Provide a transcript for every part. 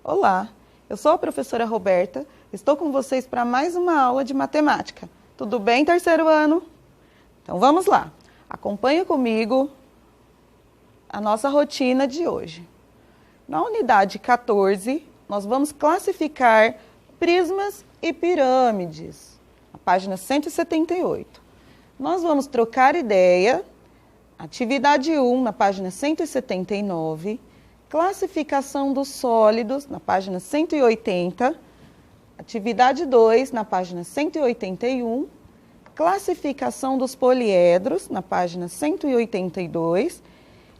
Olá, eu sou a professora Roberta, estou com vocês para mais uma aula de matemática. Tudo bem, terceiro ano? Então vamos lá, acompanha comigo a nossa rotina de hoje. Na unidade 14, nós vamos classificar prismas e pirâmides, na página 178. Nós vamos trocar ideia, atividade 1, na página 179, classificação dos sólidos, na página 180, atividade 2, na página 181, classificação dos poliedros, na página 182,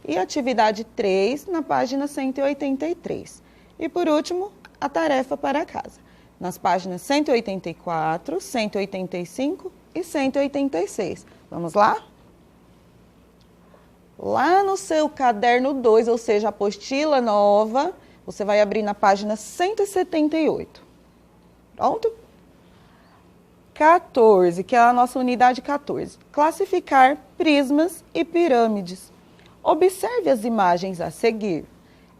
e atividade 3, na página 183. E por último, a tarefa para casa, nas páginas 184, 185 e 186. Vamos lá? Lá no seu caderno 2, ou seja, a apostila nova, você vai abrir na página 178. Pronto? 14, que é a nossa unidade 14. Classificar prismas e pirâmides. Observe as imagens a seguir.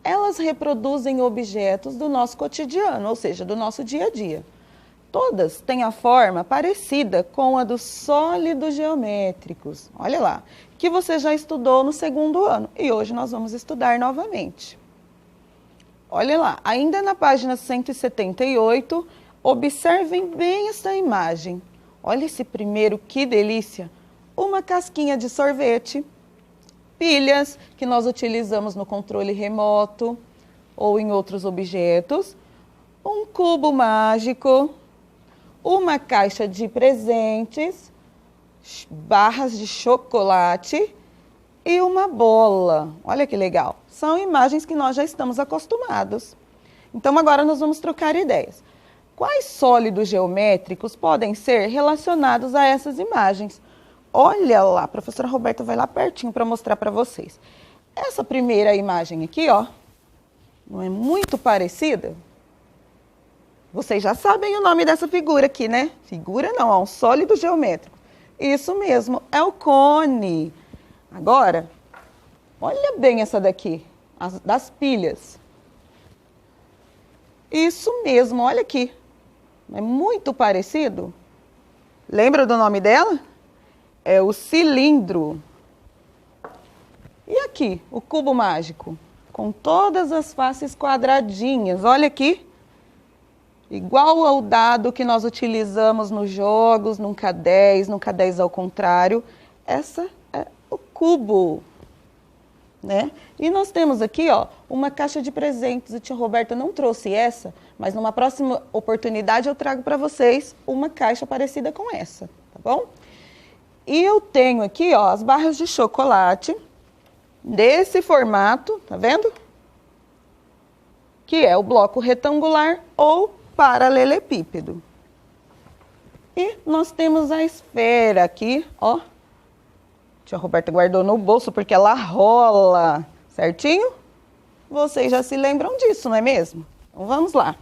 Elas reproduzem objetos do nosso cotidiano, ou seja, do nosso dia a dia. Todas têm a forma parecida com a dos sólidos geométricos. Olha lá, que você já estudou no segundo ano e hoje nós vamos estudar novamente. Olha lá, ainda na página 178, observem bem essa imagem. Olha esse primeiro, que delícia! Uma casquinha de sorvete, pilhas que nós utilizamos no controle remoto ou em outros objetos, um cubo mágico, uma caixa de presentes, barras de chocolate e uma bola. Olha que legal. São imagens que nós já estamos acostumados. Então agora nós vamos trocar ideias. Quais sólidos geométricos podem ser relacionados a essas imagens? Olha lá, a professora Roberta vai lá pertinho para mostrar para vocês. Essa primeira imagem aqui, ó, não é muito parecida? Vocês já sabem o nome dessa figura aqui, né? Figura não, é um sólido geométrico. Isso mesmo, é o cone. Agora, olha bem essa daqui, das pilhas. Isso mesmo, olha aqui. É muito parecido. Lembra do nome dela? É o cilindro. E aqui, o cubo mágico, com todas as faces quadradinhas. Olha aqui. Igual ao dado que nós utilizamos nos jogos, no K10, no K10 ao contrário, essa é o cubo, né? E nós temos aqui, ó, uma caixa de presentes. A tia Roberta não trouxe essa, mas numa próxima oportunidade eu trago para vocês uma caixa parecida com essa, tá bom? E eu tenho aqui, ó, as barras de chocolate desse formato, tá vendo? Que é o bloco retangular ou paralelepípedo. E nós temos a esfera aqui, ó. Tia Roberta guardou no bolso porque ela rola, certinho? Vocês já se lembram disso, não é mesmo? Então vamos lá.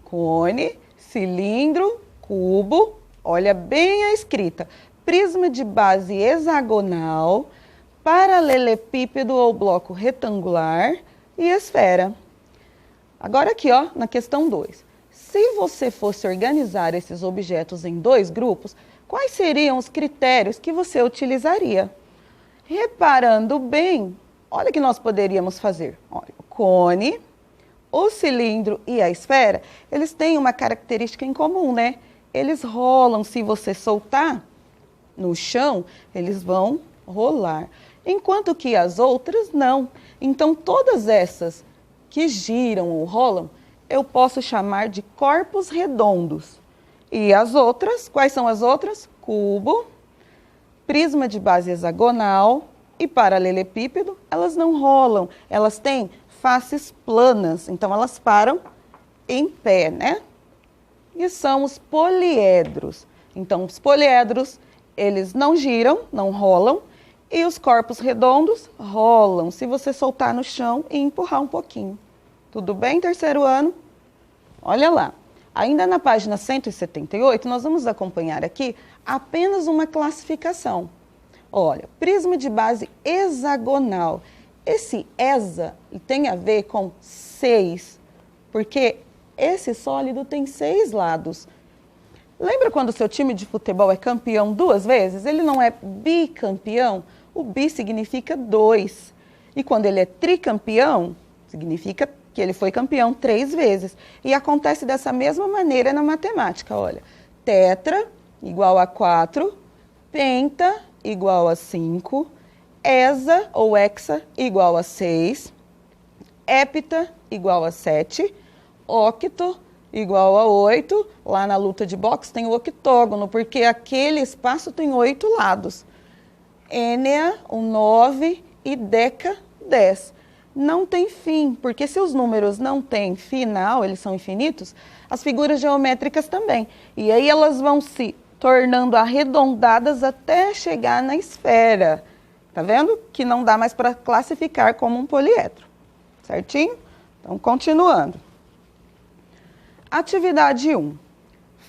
Cone, cilindro, cubo, olha bem a escrita. Prisma de base hexagonal, paralelepípedo ou bloco retangular e esfera. Agora aqui, ó, na questão 2. Se você fosse organizar esses objetos em dois grupos, quais seriam os critérios que você utilizaria? Reparando bem, olha o que nós poderíamos fazer. Olha, o cone, o cilindro e a esfera, eles têm uma característica em comum, né? Eles rolam, se você soltar no chão, eles vão rolar. Enquanto que as outras não. Então, todas essas que giram ou rolam, eu posso chamar de corpos redondos. E as outras, quais são as outras? Cubo, prisma de base hexagonal e paralelepípedo, elas não rolam, elas têm faces planas, então elas param em pé, né? E são os poliedros. Então, os poliedros, eles não giram, não rolam, e os corpos redondos rolam, se você soltar no chão e empurrar um pouquinho. Tudo bem, terceiro ano? Olha lá. Ainda na página 178, nós vamos acompanhar aqui apenas uma classificação. Olha, prisma de base hexagonal. Esse ESA tem a ver com 6, porque esse sólido tem 6 lados. Lembra quando o seu time de futebol é campeão 2 vezes? Ele não é bicampeão? O bi significa 2. E quando ele é tricampeão, significa que ele foi campeão 3 vezes. E acontece dessa mesma maneira na matemática, olha. Tetra igual a 4, penta igual a 5, hesa ou hexa igual a 6, hepta igual a 7, octo igual a 8. Lá na luta de boxe tem o octógono, porque aquele espaço tem 8 lados. Ênea, o 9 e deca, 10. Não tem fim, porque se os números não têm final, eles são infinitos, as figuras geométricas também. E aí elas vão se tornando arredondadas até chegar na esfera. Tá vendo? Que não dá mais para classificar como um poliedro. Certinho? Então, continuando. Atividade 1.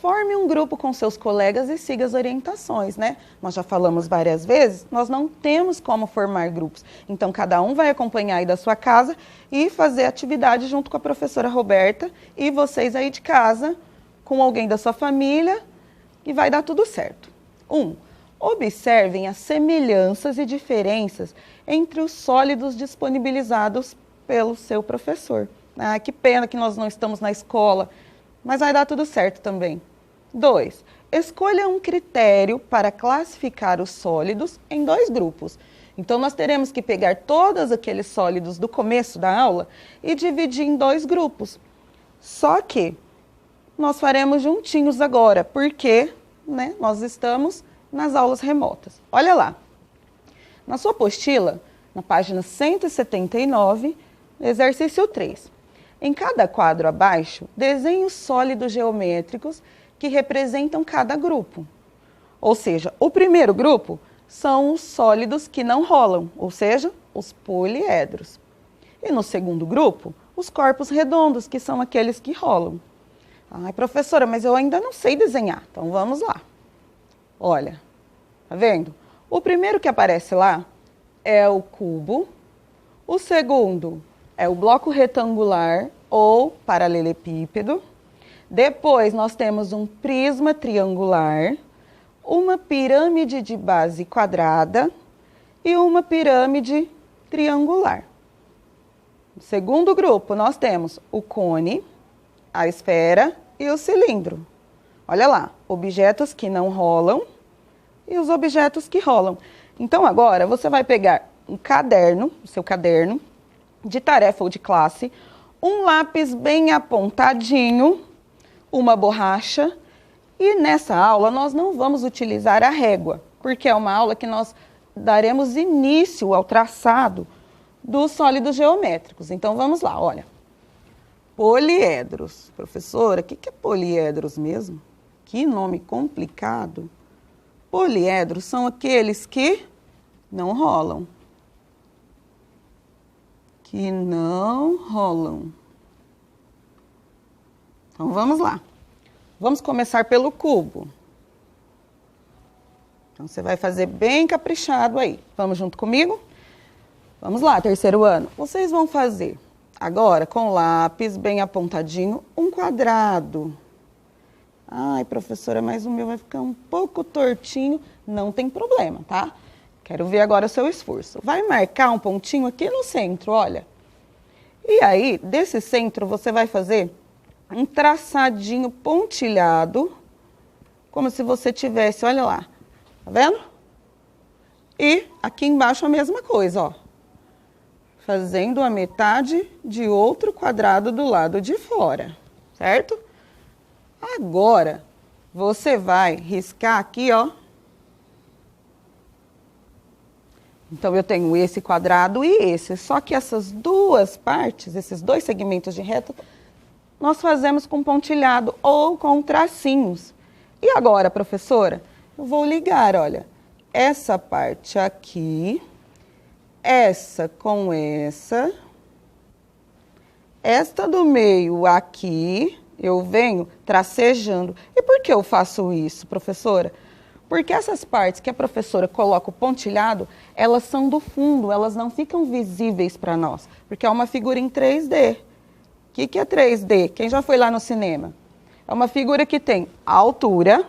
Forme um grupo com seus colegas e siga as orientações, né? Nós já falamos várias vezes, nós não temos como formar grupos. Então, cada um vai acompanhar aí da sua casa e fazer atividade junto com a professora Roberta e vocês aí de casa, com alguém da sua família, e vai dar tudo certo. 1. Observem as semelhanças e diferenças entre os sólidos disponibilizados pelo seu professor. Ah, que pena que nós não estamos na escola, mas vai dar tudo certo também. 2. Escolha um critério para classificar os sólidos em 2 grupos. Então, nós teremos que pegar todos aqueles sólidos do começo da aula e dividir em 2 grupos. Só que nós faremos juntinhos agora, porque nós estamos nas aulas remotas. Olha lá. Na sua apostila, na página 179, exercício 3. Em cada quadro abaixo, desenhe os sólidos geométricos que representam cada grupo. Ou seja, o primeiro grupo são os sólidos que não rolam, ou seja, os poliedros. E no segundo grupo, os corpos redondos, que são aqueles que rolam. Ai, professora, mas eu ainda não sei desenhar. Então, vamos lá. Olha, tá vendo? O primeiro que aparece lá é o cubo. O segundo é o bloco retangular ou paralelepípedo. Depois nós temos um prisma triangular, uma pirâmide de base quadrada e uma pirâmide triangular. No segundo grupo nós temos o cone, a esfera e o cilindro. Olha lá, objetos que não rolam e os objetos que rolam. Então agora você vai pegar um caderno, o seu caderno, de tarefa ou de classe, um lápis bem apontadinho, uma borracha, e nessa aula nós não vamos utilizar a régua, porque é uma aula que nós daremos início ao traçado dos sólidos geométricos. Então vamos lá, olha. Poliedros. Professora, o que é poliedros mesmo? Que nome complicado. Poliedros são aqueles que não rolam. Que não rolam. Então, vamos lá. Vamos começar pelo cubo. Então, você vai fazer bem caprichado aí. Vamos junto comigo? Vamos lá, terceiro ano. Vocês vão fazer, agora, com lápis bem apontadinho, um quadrado. Ai, professora, mas o meu vai ficar um pouco tortinho. Não tem problema, tá? Quero ver agora o seu esforço. Vai marcar um pontinho aqui no centro, olha. E aí, desse centro, você vai fazer um traçadinho pontilhado, como se você tivesse, olha lá, tá vendo? E aqui embaixo a mesma coisa, ó. Fazendo a metade de outro quadrado do lado de fora, certo? Agora, você vai riscar aqui, ó. Então, eu tenho esse quadrado e esse. Só que essas duas partes, esses 2 segmentos de reta, nós fazemos com pontilhado ou com tracinhos. E agora, professora, eu vou ligar, olha, essa parte aqui, essa com esta do meio aqui, eu venho tracejando. E por que eu faço isso, professora? Porque essas partes que a professora coloca o pontilhado, elas são do fundo, elas não ficam visíveis para nós, porque é uma figura em 3D. O que é 3D? Quem já foi lá no cinema? É uma figura que tem a altura,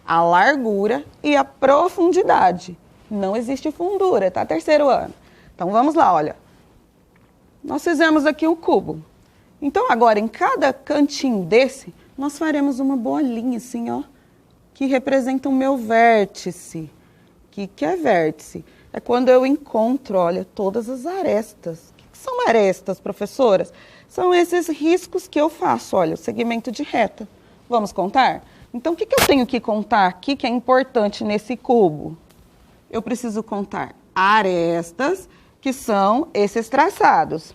a largura e a profundidade. Não existe fundura, tá? Terceiro ano. Então vamos lá, olha. Nós fizemos aqui um cubo. Então agora em cada cantinho desse, nós faremos uma bolinha assim, ó, que representa o meu vértice. O que é vértice? É quando eu encontro, olha, todas as arestas. O que são arestas, professoras? São esses riscos que eu faço, olha, o segmento de reta. Vamos contar? Então, o que eu tenho que contar aqui que é importante nesse cubo? Eu preciso contar arestas, que são esses traçados.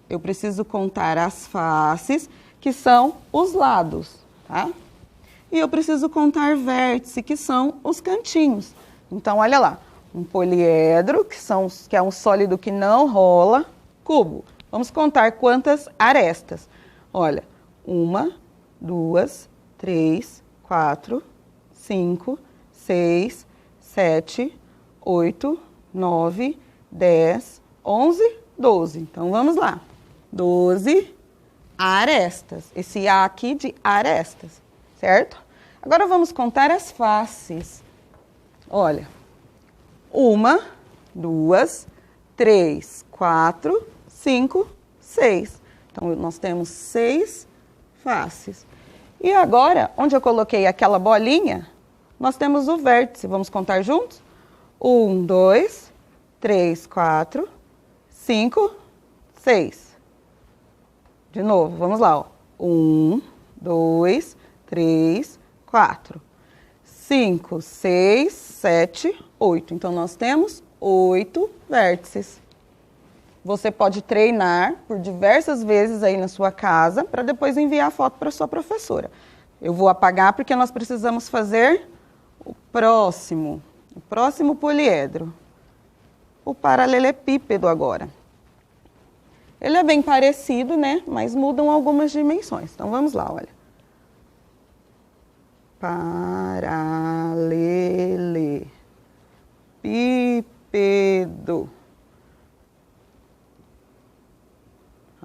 Eu preciso contar as faces, que são os lados, tá? E eu preciso contar vértice, que são os cantinhos. Então, olha lá, um poliedro, que é um sólido que não rola, cubo. Vamos contar quantas arestas. Olha, 1, 2, 3, 4, 5, 6, 7, 8, 9, 10, 11, 12. Então, vamos lá. 12 arestas. Esse A aqui de arestas, certo? Agora, vamos contar as faces. Olha, 1, 2, 3, 4, 5, 6. Então, nós temos 6 faces. E agora, onde eu coloquei aquela bolinha, nós temos o vértice. Vamos contar juntos? 1, 2, 3, 4, 5, 6. De novo, vamos lá, ó. 1, 2, 3, 4, 5, 6, 7, 8. Então, nós temos 8 vértices. Você pode treinar por diversas vezes aí na sua casa para depois enviar a foto para sua professora. Eu vou apagar porque nós precisamos fazer o próximo poliedro. O paralelepípedo agora. Ele é bem parecido, né? Mas mudam algumas dimensões. Então, vamos lá, olha. Paralelepípedo.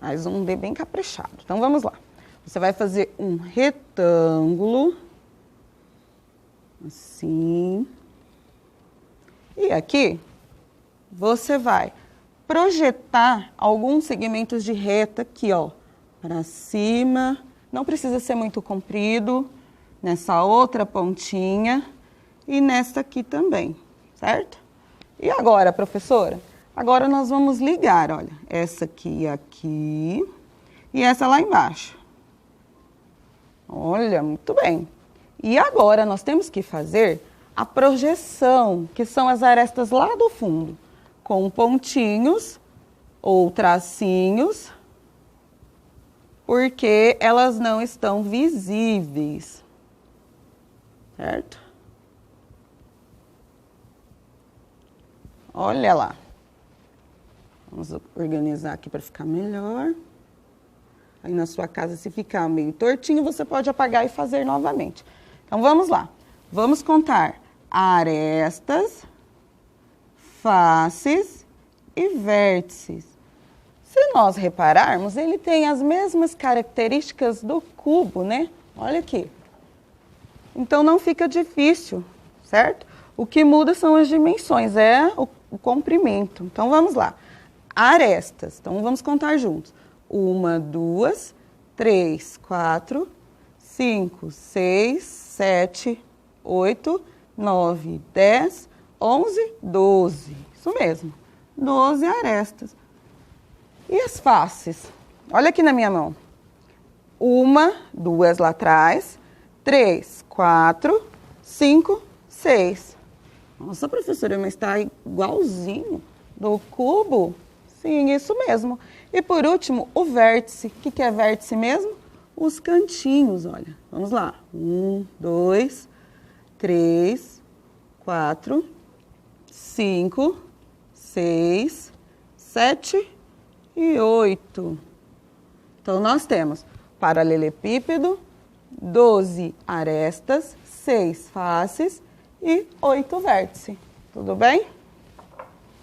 Mais um D bem caprichado. Então, vamos lá. Você vai fazer um retângulo. Assim. E aqui, você vai projetar alguns segmentos de reta aqui, ó. Para cima. Não precisa ser muito comprido. Nessa outra pontinha. E nessa aqui também. Certo? E agora, professora? Agora nós vamos ligar, olha, essa aqui aqui e essa lá embaixo. Olha, muito bem. E agora nós temos que fazer a projeção, que são as arestas lá do fundo, com pontinhos ou tracinhos, porque elas não estão visíveis, certo? Olha lá. Vamos organizar aqui para ficar melhor. Aí na sua casa, se ficar meio tortinho, você pode apagar e fazer novamente. Então, vamos lá. Vamos contar arestas, faces e vértices. Se nós repararmos, ele tem as mesmas características do cubo, né? Olha aqui. Então, não fica difícil, certo? O que muda são as dimensões, é o comprimento. Então, vamos lá. Arestas. Então, vamos contar juntos. 1, 2, 3, 4, 5, 6, 7, 8, 9, 10, 11, 12. Isso mesmo. 12 arestas. E as faces? Olha aqui na minha mão. 1, 2 lá atrás. 3, 4, 5, 6. Nossa, professora, mas está igualzinho do cubo? Sim, isso mesmo. E por último, o vértice. O que é vértice mesmo? Os cantinhos, olha. Vamos lá. 1, 2, 3, 4, 5, 6, 7 e 8. Então, nós temos paralelepípedo, 12 arestas, 6 faces e 8 vértices. Tudo bem?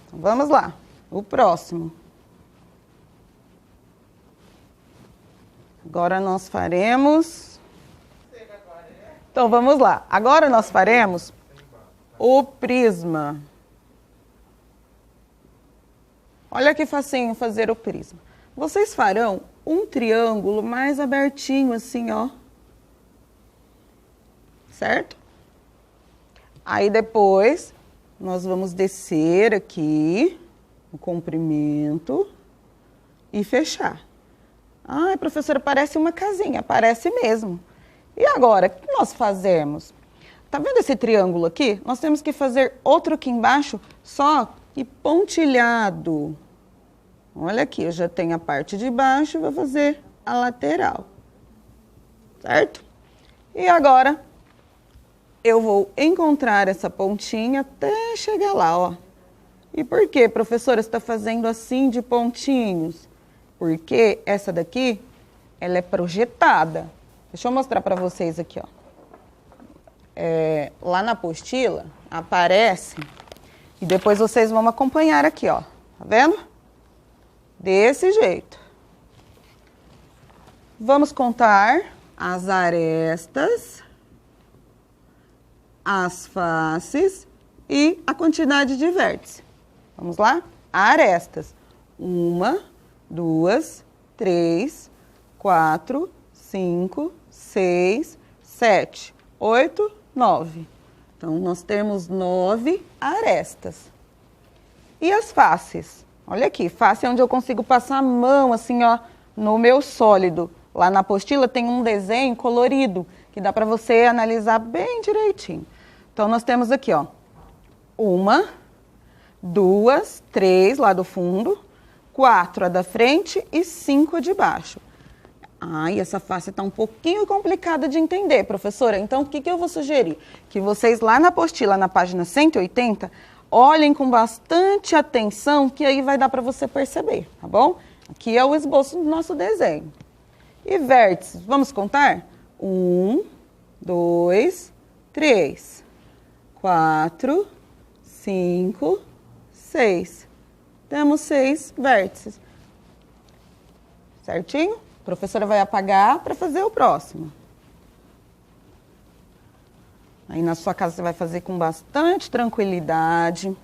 Então, vamos lá. O próximo. Agora nós faremos... Então, vamos lá. Agora nós faremos o prisma. Olha que facinho fazer o prisma. Vocês farão um triângulo mais abertinho assim, ó. Certo? Aí depois, nós vamos descer aqui, o comprimento, e fechar. Ai, professora, parece uma casinha. Parece mesmo. E agora, o que nós fazemos? Tá vendo esse triângulo aqui? Nós temos que fazer outro aqui embaixo, só que pontilhado. Olha aqui, eu já tenho a parte de baixo, vou fazer a lateral. Certo? E agora, eu vou encontrar essa pontinha até chegar lá, ó. E por que, professora, você está fazendo assim de pontinhos? Porque essa daqui, ela é projetada. Deixa eu mostrar para vocês aqui, ó. Lá na apostila, aparece, e depois vocês vão acompanhar aqui, ó. Tá vendo? Desse jeito. Vamos contar as arestas, as faces e a quantidade de vértices. Vamos lá? Arestas. 1, 2, 3, 4, 5, 6, 7, 8, 9. Então, nós temos 9 arestas. E as faces? Olha aqui, face é onde eu consigo passar a mão, assim, ó, no meu sólido. Lá na apostila tem um desenho colorido, que dá para você analisar bem direitinho. Então, nós temos aqui, ó, 1, 2, 3 lá do fundo, 4 a da frente e 5 de baixo. E essa face está um pouquinho complicada de entender, professora. Então, o que eu vou sugerir? Que vocês lá na apostila, na página 180, olhem com bastante atenção, que aí vai dar para você perceber, tá bom? Aqui é o esboço do nosso desenho. E vértices, vamos contar? 1, 2, 3, 4, 5, 6. Temos 6 vértices. Certinho? A professora vai apagar para fazer o próximo. Aí na sua casa você vai fazer com bastante tranquilidade.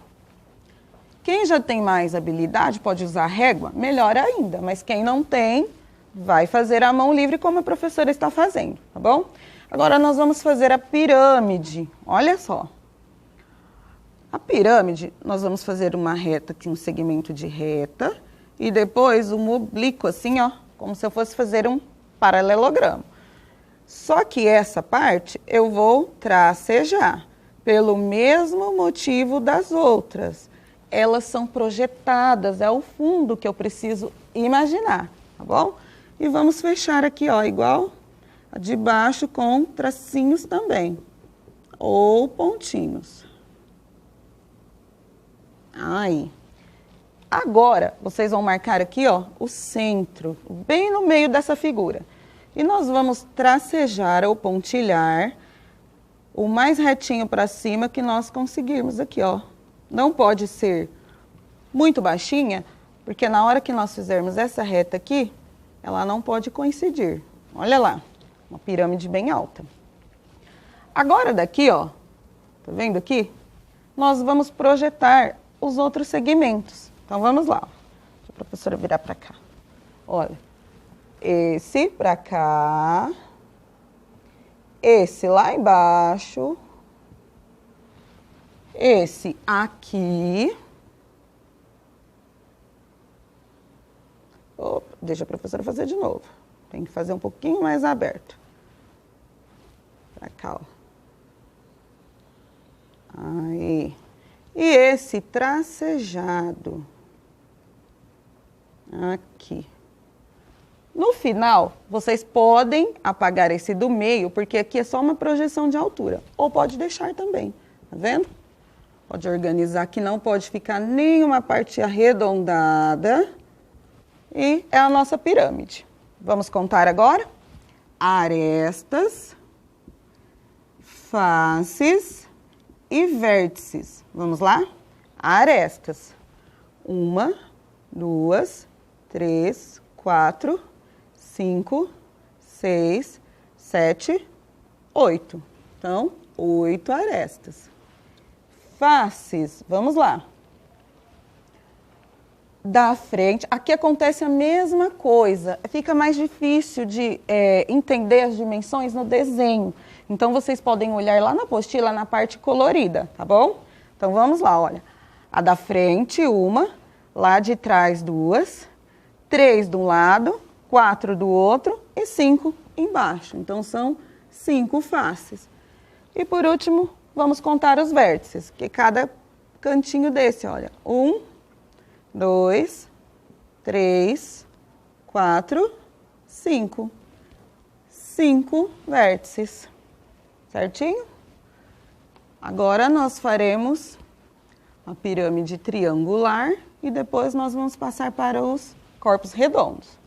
Quem já tem mais habilidade pode usar régua, melhor ainda. Mas quem não tem, vai fazer a mão livre como a professora está fazendo, tá bom? Agora nós vamos fazer a pirâmide. Olha só. A pirâmide, nós vamos fazer uma reta aqui, um segmento de reta. E depois um oblíquo assim, ó. Como se eu fosse fazer um paralelogramo. Só que essa parte eu vou tracejar, pelo mesmo motivo das outras. Elas são projetadas, é o fundo que eu preciso imaginar, tá bom? E vamos fechar aqui, ó, igual a de baixo com tracinhos também, ou pontinhos. Aí. Agora, vocês vão marcar aqui, ó, o centro, bem no meio dessa figura. E nós vamos tracejar ou pontilhar o mais retinho para cima que nós conseguirmos aqui, ó. Não pode ser muito baixinha, porque na hora que nós fizermos essa reta aqui, ela não pode coincidir. Olha lá, uma pirâmide bem alta. Agora daqui, ó, tá vendo aqui? Nós vamos projetar os outros segmentos. Então, vamos lá. Deixa a professora virar para cá. Olha, esse para cá, esse lá embaixo, esse aqui. Opa, deixa a professora fazer de novo. Tem que fazer um pouquinho mais aberto. Para cá, ó. Aí. E esse tracejado. Aqui. No final, vocês podem apagar esse do meio, porque aqui é só uma projeção de altura. Ou pode deixar também, tá vendo? Pode organizar que não pode ficar nenhuma parte arredondada. E é a nossa pirâmide. Vamos contar agora? Arestas, faces e vértices. Vamos lá? Arestas. 1, 2, 3, 4, 5, 6, 7, 8. Então, 8 arestas. Faces, vamos lá. Da frente, aqui acontece a mesma coisa. Fica mais difícil de entender as dimensões no desenho. Então, vocês podem olhar lá na apostila, na parte colorida, tá bom? Então, vamos lá, olha. A da frente, 1. Lá de trás, 2. 3 de um lado, 4 do outro e 5 embaixo. Então, são 5 faces. E, por último, vamos contar os vértices, que cada cantinho desse, olha. 1, 2, 3, 4, 5. 5 vértices. Certinho? Agora nós faremos a pirâmide triangular e depois nós vamos passar para os corpos redondos.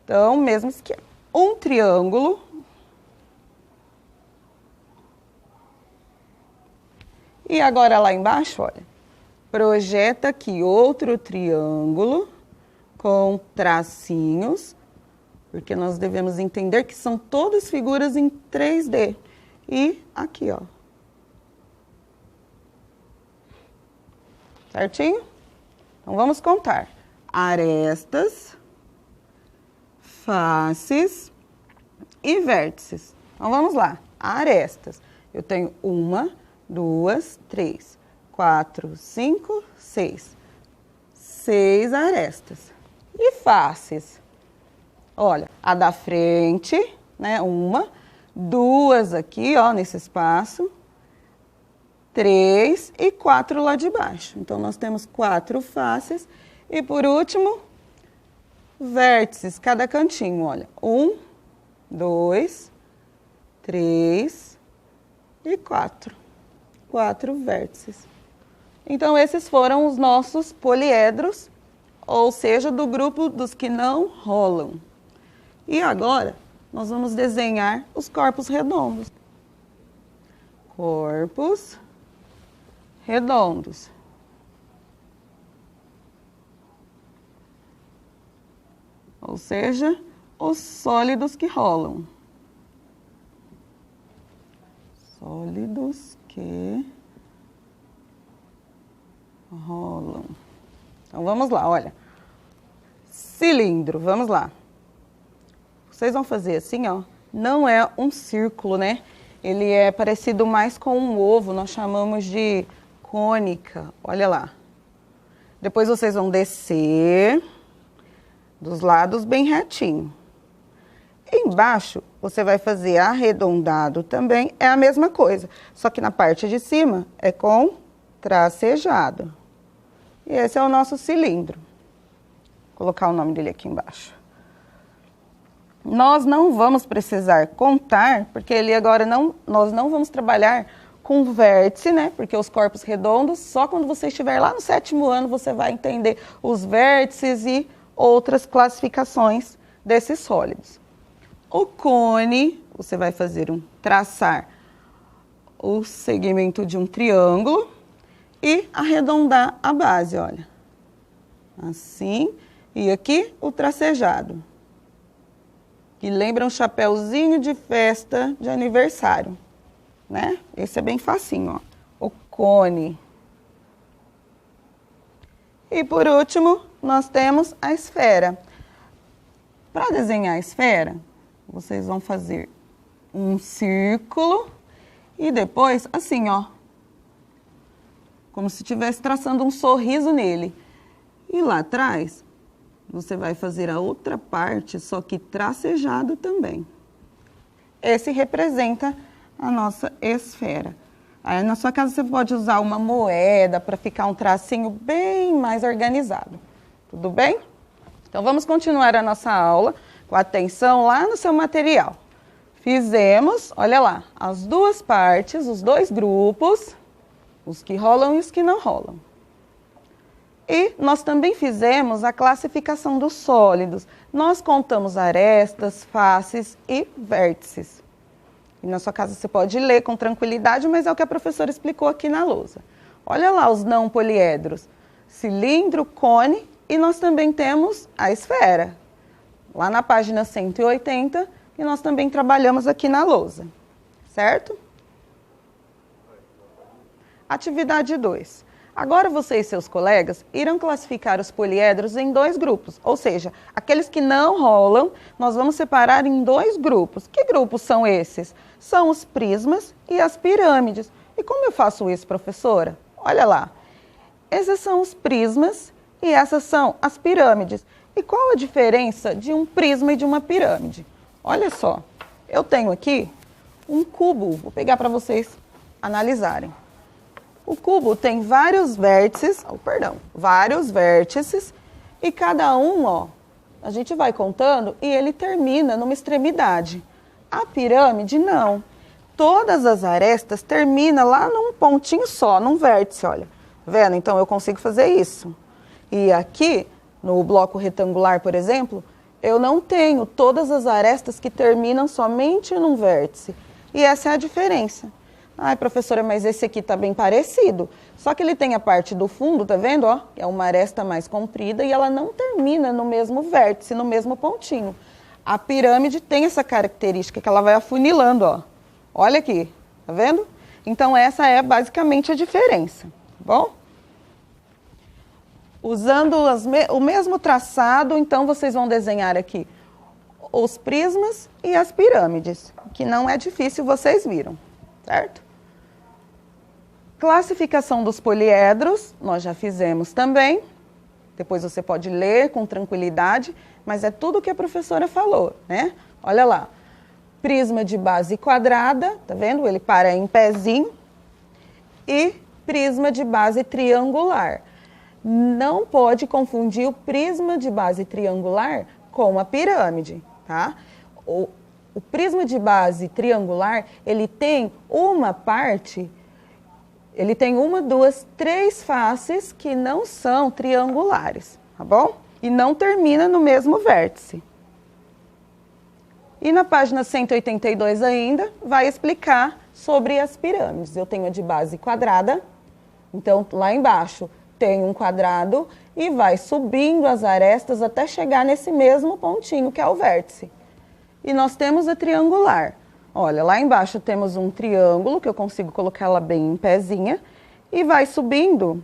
Então, mesmo esquema. Um triângulo. E agora lá embaixo, olha. Projeta aqui outro triângulo com tracinhos, porque nós devemos entender que são todas figuras em 3D. E aqui, ó. Certinho? Então, vamos contar. Arestas, faces e vértices. Então, vamos lá. Arestas. Eu tenho 1, 2, 3, 4, 5, 6. 6 arestas. E faces? Olha, a da frente, né? 1, 2 aqui, ó, nesse espaço. 3 e 4 lá de baixo. Então, nós temos 4 faces. E, por último, vértices, cada cantinho, olha. 1, 2, 3 e 4. 4 vértices. Então, esses foram os nossos poliedros, ou seja, do grupo dos que não rolam. E agora, nós vamos desenhar os corpos redondos. Corpos redondos. Ou seja, os sólidos que rolam. Sólidos que rolam. Então, vamos lá, olha. Cilindro, vamos lá. Vocês vão fazer assim, ó. Não é um círculo, né? Ele é parecido mais com um ovo, nós chamamos de cônica. Olha lá. Depois vocês vão descer dos lados bem retinho. Embaixo, você vai fazer arredondado também, é a mesma coisa. Só que na parte de cima é com tracejado. E esse é o nosso cilindro. Vou colocar o nome dele aqui embaixo. Nós não vamos precisar contar, porque ele agora nós não vamos trabalhar com vértice, né? Porque os corpos redondos, só quando você estiver lá no 7º ano, você vai entender os vértices e outras classificações desses sólidos. O cone, você vai fazer traçar o segmento de um triângulo e arredondar a base, olha. Assim, e aqui o tracejado. Que lembra um chapéuzinho de festa de aniversário, né? Esse é bem facinho, ó. O cone. E por último, nós temos a esfera. Para desenhar a esfera, vocês vão fazer um círculo e depois, assim, ó. Como se estivesse traçando um sorriso nele. E lá atrás, você vai fazer a outra parte, só que tracejado também. Esse representa a nossa esfera. Aí na sua casa você pode usar uma moeda para ficar um tracinho bem mais organizado. Tudo bem? Então vamos continuar a nossa aula com atenção lá no seu material. Fizemos, olha lá, as duas partes, os dois grupos, os que rolam e os que não rolam. E nós também fizemos a classificação dos sólidos. Nós contamos arestas, faces e vértices. E na sua casa você pode ler com tranquilidade, mas é o que a professora explicou aqui na lousa. Olha lá os não poliedros. Cilindro, cone e nós também temos a esfera. Lá na página 180, e nós também trabalhamos aqui na lousa. Certo? Atividade 2. Agora você e seus colegas irão classificar os poliedros em 2 grupos, ou seja, aqueles que não rolam, nós vamos separar em 2 grupos. Que grupos são esses? São os prismas e as pirâmides. E como eu faço isso, professora? Olha lá, esses são os prismas e essas são as pirâmides. E qual a diferença de um prisma e de uma pirâmide? Olha só, eu tenho aqui um cubo, vou pegar para vocês analisarem. O cubo tem vários vértices, vários vértices, e cada um, ó, a gente vai contando e ele termina numa extremidade. A pirâmide, não. Todas as arestas terminam lá num pontinho só, num vértice, olha. Tá vendo? Então, eu consigo fazer isso. E aqui, no bloco retangular, por exemplo, eu não tenho todas as arestas que terminam somente num vértice. E essa é a diferença. Ai, professora, mas esse aqui tá bem parecido. Só que ele tem a parte do fundo, tá vendo, ó? É uma aresta mais comprida e ela não termina no mesmo vértice, no mesmo pontinho. A pirâmide tem essa característica que ela vai afunilando, ó. Olha aqui, tá vendo? Então essa é basicamente a diferença, tá bom? Usando o mesmo traçado, então vocês vão desenhar aqui os prismas e as pirâmides, que não é difícil, vocês viram, certo? Classificação dos poliedros, nós já fizemos também. Depois você pode ler com tranquilidade, mas é tudo o que a professora falou, né? Olha lá, prisma de base quadrada, tá vendo? Ele para em pezinho. E prisma de base triangular. Não pode confundir o prisma de base triangular com a pirâmide, tá? O prisma de base triangular, ele tem uma parte... Ele tem 1, 2, 3 faces que não são triangulares, tá bom? E não termina no mesmo vértice. E na página 182 ainda, vai explicar sobre as pirâmides. Eu tenho a de base quadrada, então lá embaixo tem um quadrado e vai subindo as arestas até chegar nesse mesmo pontinho que é o vértice. E nós temos a triangular. Olha, lá embaixo temos um triângulo, que eu consigo colocar ela bem em pezinha, e vai subindo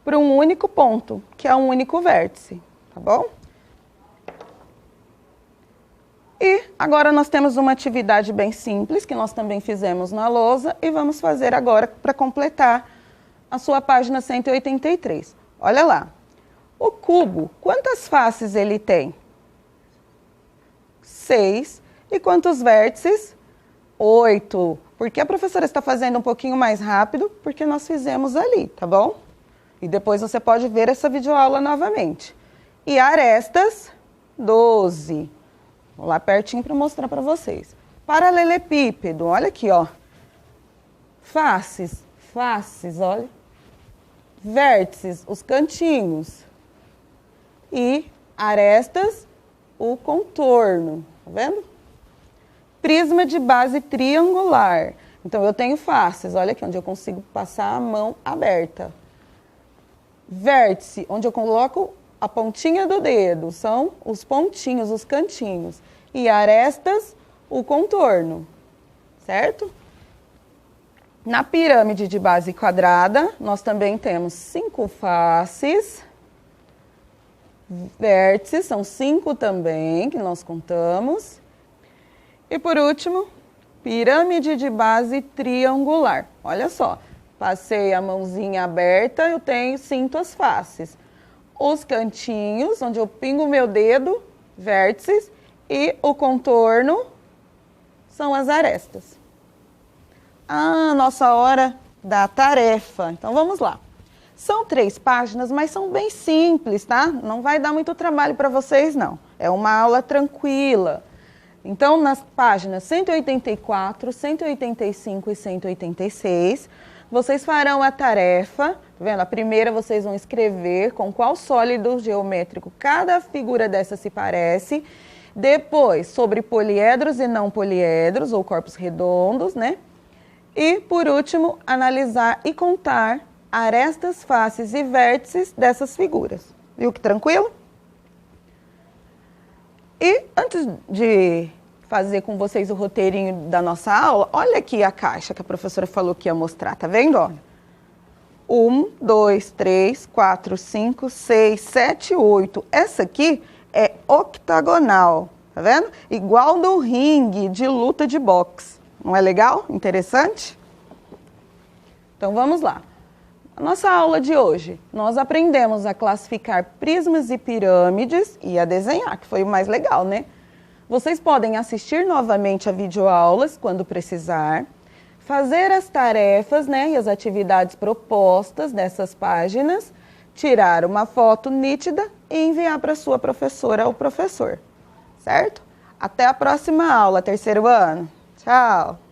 para um único ponto, que é um único vértice, tá bom? E agora nós temos uma atividade bem simples, que nós também fizemos na lousa, e vamos fazer agora para completar a sua página 183. Olha lá, o cubo, quantas faces ele tem? 6. E quantos vértices? 8. Por que a professora está fazendo um pouquinho mais rápido? Porque nós fizemos ali, tá bom? E depois você pode ver essa videoaula novamente. E arestas, 12. Vou lá pertinho para mostrar para vocês. Paralelepípedo, olha aqui, ó. Faces, olha. Vértices, os cantinhos. E arestas, o contorno, tá vendo? Prisma de base triangular. Então, eu tenho faces, olha aqui, onde eu consigo passar a mão aberta. Vértice, onde eu coloco a pontinha do dedo, são os pontinhos, os cantinhos. E arestas, o contorno, certo? Na pirâmide de base quadrada, nós também temos 5 faces. Vértices, são 5 também, que nós contamos. E por último, pirâmide de base triangular. Olha só, passei a mãozinha aberta, sinto as faces. Os cantinhos, onde eu pingo o meu dedo, vértices, e o contorno são as arestas. Ah, nossa hora da tarefa. Então vamos lá. São 3 páginas, mas são bem simples, tá? Não vai dar muito trabalho para vocês, não. É uma aula tranquila. Então, nas páginas 184, 185 e 186, vocês farão a tarefa, tá vendo? A primeira vocês vão escrever com qual sólido geométrico cada figura dessa se parece. Depois, sobre poliedros e não poliedros, ou corpos redondos, né? E, por último, analisar e contar arestas, faces e vértices dessas figuras. Viu que tranquilo? E antes de fazer com vocês o roteirinho da nossa aula, olha aqui a caixa que a professora falou que ia mostrar, tá vendo? Olha. 1, 2, 3, 4, 5, 6, 7, 8. Essa aqui é octagonal, tá vendo? Igual do ringue de luta de boxe. Não é legal? Interessante? Então vamos lá. A nossa aula de hoje, nós aprendemos a classificar prismas e pirâmides e a desenhar, que foi o mais legal, né? Vocês podem assistir novamente a videoaulas quando precisar, fazer as tarefas, né, e as atividades propostas nessas páginas, tirar uma foto nítida e enviar para sua professora ou professor, certo? Até a próxima aula, terceiro ano. Tchau!